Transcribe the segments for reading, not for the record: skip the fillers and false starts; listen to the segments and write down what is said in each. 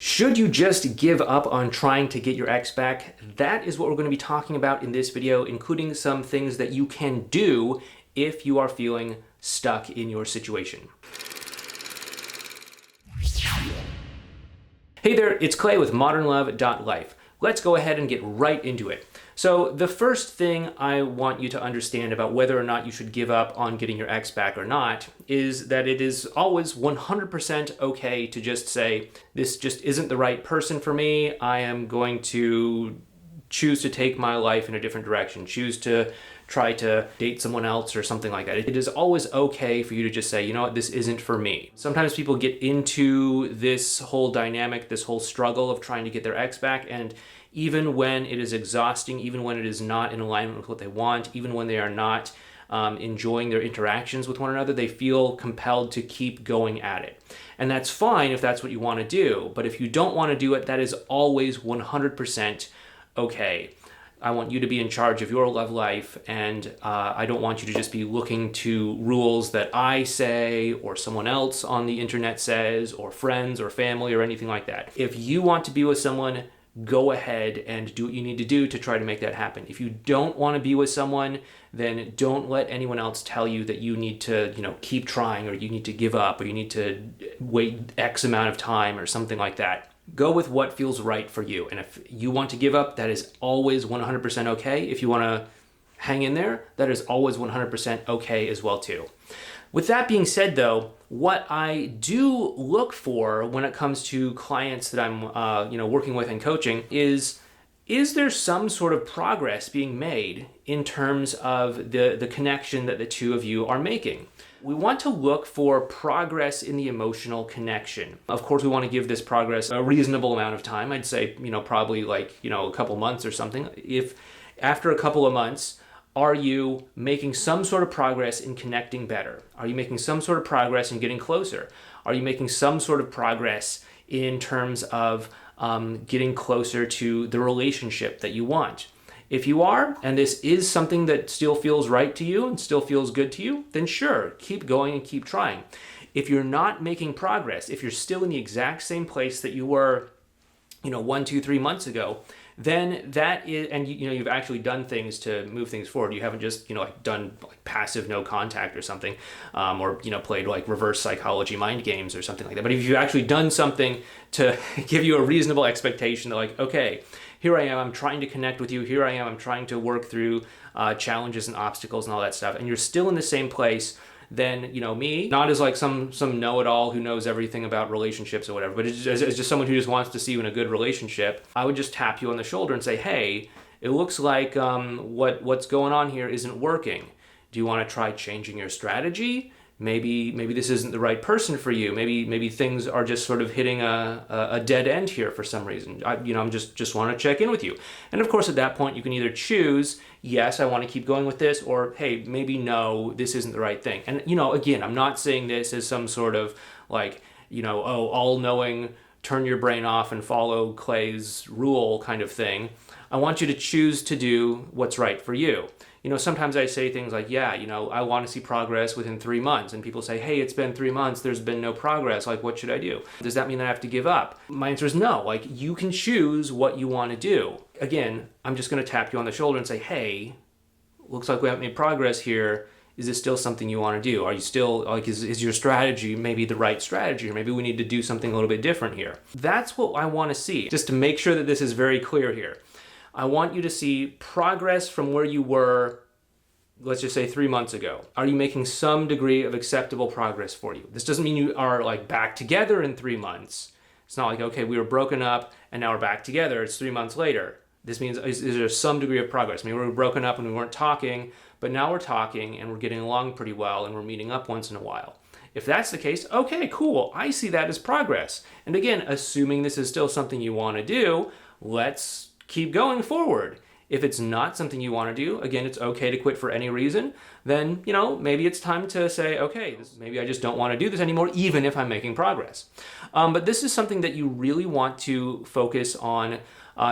Should you just give up on trying to get your ex back? That is what we're going to be talking about in this video, including some things that you can do if you are feeling stuck in your situation. Hey there, it's Clay with modernlove.life. Let's go ahead and get right into it. So the first thing I want you to understand about whether or not you should give up on getting your ex back or not is that it is always 100% okay to just say, this just isn't the right person for me. I am going to choose to take my life in a different direction, choose to try to date someone else or something like that. It is always okay for you to just say, you know what, this isn't for me. Sometimes people get into this whole dynamic, this whole struggle of trying to get their ex back, and even when it is exhausting, even when it is not in alignment with what they want, even when they are not enjoying their interactions with one another, they feel compelled to keep going at it. And that's fine if that's what you want to do. But if you don't want to do it, that is always 100% okay. I want you to be in charge of your love life, and I don't want you to just be looking to rules that I say or someone else on the internet says or friends or family or anything like that. If you want to be with someone, go ahead and do what you need to do to try to make that happen. If you don't want to be with someone, then don't let anyone else tell you that you need to, keep trying, or you need to give up, or you need to wait X amount of time or something like that. Go with what feels right for you. And if you want to give up, that is always 100% okay. If you want to hang in there, that is always 100% okay as well too. With that being said though, what I do look for when it comes to clients that I'm working with and coaching is there some sort of progress being made in terms of the connection that the two of you are making? We want to look for progress in the emotional connection. Of course, we want to give this progress a reasonable amount of time. I'd say, probably a couple months or something. If after a couple of months, are you making some sort of progress in connecting better? Are you making some sort of progress in getting closer? Are you making some sort of progress in terms of getting closer to the relationship that you want? If you are, and this is something that still feels right to you and still feels good to you, then sure, keep going and keep trying. If you're not making progress, if you're still in the exact same place that you were, 1, 2, 3 months ago, then that is, and you've actually done things to move things forward. You haven't just, done passive no contact or something, or, played reverse psychology mind games or something like that. But if you've actually done something to give you a reasonable expectation that okay, here I am, I'm trying to connect with you. Here I am, I'm trying to work through challenges and obstacles and all that stuff. And you're still in the same place, then, me, not as some know-it-all who knows everything about relationships or whatever, but as just someone who just wants to see you in a good relationship, I would just tap you on the shoulder and say, hey, it looks like what's going on here isn't working. Do you want to try changing your strategy? Maybe this isn't the right person for you. Maybe things are just sort of hitting a dead end here for some reason. I'm just want to check in with you. And of course, at that point, you can either choose, yes, I want to keep going with this, or hey, maybe no, this isn't the right thing. And again, I'm not saying this as some sort of all-knowing, turn your brain off and follow Clay's rule kind of thing. I want you to choose to do what's right for you. Sometimes I say things like, yeah, I want to see progress within 3 months. And people say, hey, it's been 3 months. There's been no progress. What should I do? Does that mean that I have to give up? My answer is no. You can choose what you want to do. Again, I'm just going to tap you on the shoulder and say, hey, looks like we haven't made progress here. Is this still something you want to do? Are you still, is your strategy maybe the right strategy? Or maybe we need to do something a little bit different here. That's what I want to see, just to make sure that this is very clear here. I want you to see progress from where you were, let's just say 3 months ago. Are you making some degree of acceptable progress for you? This doesn't mean you are back together in 3 months. It's not okay, we were broken up and now we're back together. It's 3 months later. This means, is there some degree of progress? We were broken up and we weren't talking, but now we're talking and we're getting along pretty well and we're meeting up once in a while. If that's the case, okay, cool. I see that as progress. And again, assuming this is still something you want to do, let's keep going forward. If it's not something you want to do, again, it's okay to quit for any reason, then, maybe it's time to say, okay, maybe I just don't want to do this anymore, even if I'm making progress. But this is something that you really want to focus on,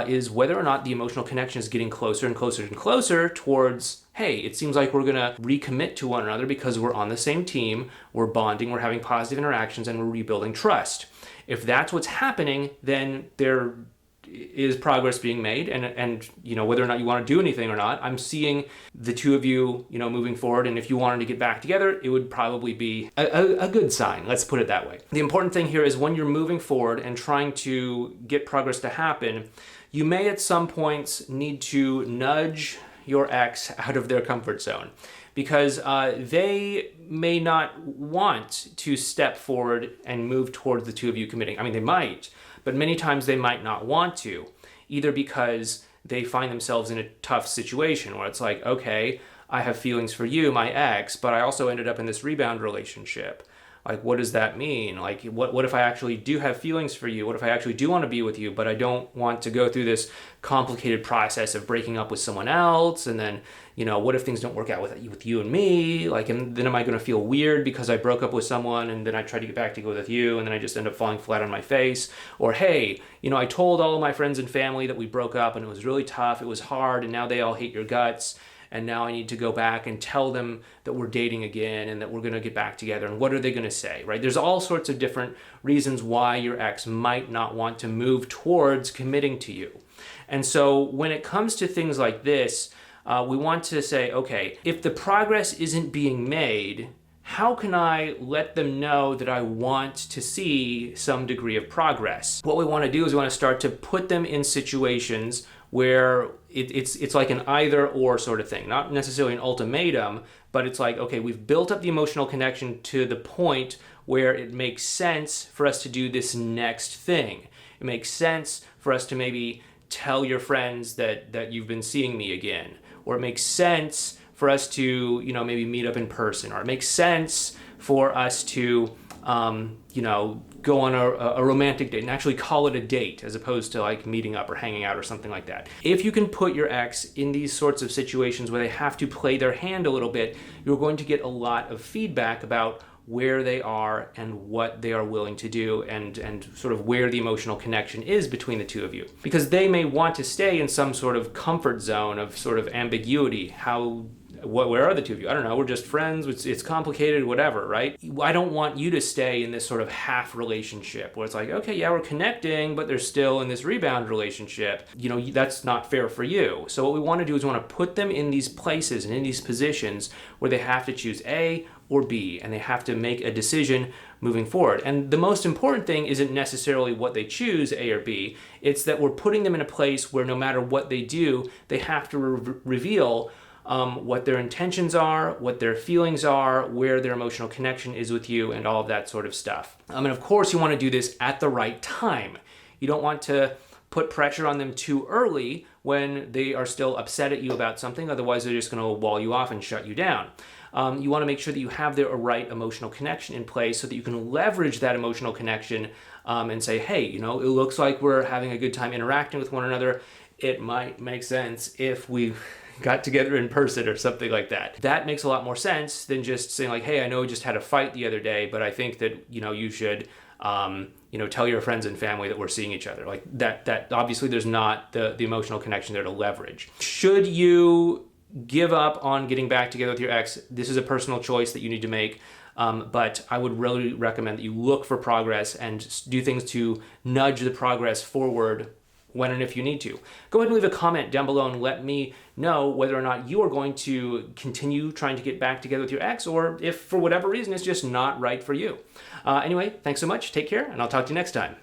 is whether or not the emotional connection is getting closer and closer and closer towards, hey, it seems like we're going to recommit to one another because we're on the same team, we're bonding, we're having positive interactions, and we're rebuilding trust. If that's what's happening, then there is progress being made, and whether or not you want to do anything or not, I'm seeing the two of you moving forward. And if you wanted to get back together, it would probably be a good sign. Let's put it that way. The important thing here is when you're moving forward and trying to get progress to happen, you may at some points need to nudge your ex out of their comfort zone, because they may not want to step forward and move towards the two of you committing. I mean, they might, but many times they might not want to, either because they find themselves in a tough situation where it's like, okay, I have feelings for you, my ex, but I also ended up in this rebound relationship. Like, what does that mean? Like, what if I actually do have feelings for you? What if I actually do want to be with you, but I don't want to go through this complicated process of breaking up with someone else? And then, what if things don't work out with you and me? Like, and then am I going to feel weird because I broke up with someone and then I tried to get back together with you and then I just end up falling flat on my face? Or, hey, I told all of my friends and family that we broke up and it was really tough, it was hard, and now they all hate your guts. And now I need to go back and tell them that we're dating again and that we're going to get back together. And what are they going to say, right? There's all sorts of different reasons why your ex might not want to move towards committing to you. And so when it comes to things like this, we want to say, okay, if the progress isn't being made, how can I let them know that I want to see some degree of progress? What we want to do is we want to start to put them in situations where it's like an either or sort of thing, not necessarily an ultimatum, but it's like, okay, we've built up the emotional connection to the point where it makes sense for us to do this next thing. It makes sense for us to maybe tell your friends that you've been seeing me again, or it makes sense for us to maybe meet up in person, or it makes sense for us to go on a romantic date and actually call it a date as opposed to like meeting up or hanging out or something like that. If you can put your ex in these sorts of situations where they have to play their hand a little bit, you're going to get a lot of feedback about where they are and what they are willing to do, and sort of where the emotional connection is between the two of you. Because they may want to stay in some sort of comfort zone of sort of ambiguity. Where are the two of you? I don't know. We're just friends. It's complicated, whatever, right? I don't want you to stay in this sort of half relationship where it's like, okay, yeah, we're connecting, but they're still in this rebound relationship. That's not fair for you. So what we want to do is we want to put them in these places and in these positions where they have to choose A or B, and they have to make a decision moving forward. And the most important thing isn't necessarily what they choose, A or B. It's that we're putting them in a place where no matter what they do, they have to reveal what their intentions are, what their feelings are, where their emotional connection is with you, and all of that sort of stuff. And of course, you want to do this at the right time. You don't want to put pressure on them too early when they are still upset at you about something. Otherwise, they're just going to wall you off and shut you down. You want to make sure that you have the right emotional connection in place so that you can leverage that emotional connection and say, hey, it looks like we're having a good time interacting with one another. It might make sense if we got together in person or something like that. That makes a lot more sense than just saying like, hey, I know we just had a fight the other day, but I think that, you should, tell your friends and family that we're seeing each other. Like that obviously there's not the emotional connection there to leverage. Should you give up on getting back together with your ex? This is a personal choice that you need to make. But I would really recommend that you look for progress and do things to nudge the progress forward when and if you need to. Go ahead and leave a comment down below and let me know whether or not you are going to continue trying to get back together with your ex, or if for whatever reason it's just not right for you. Anyway, thanks so much. Take care, and I'll talk to you next time.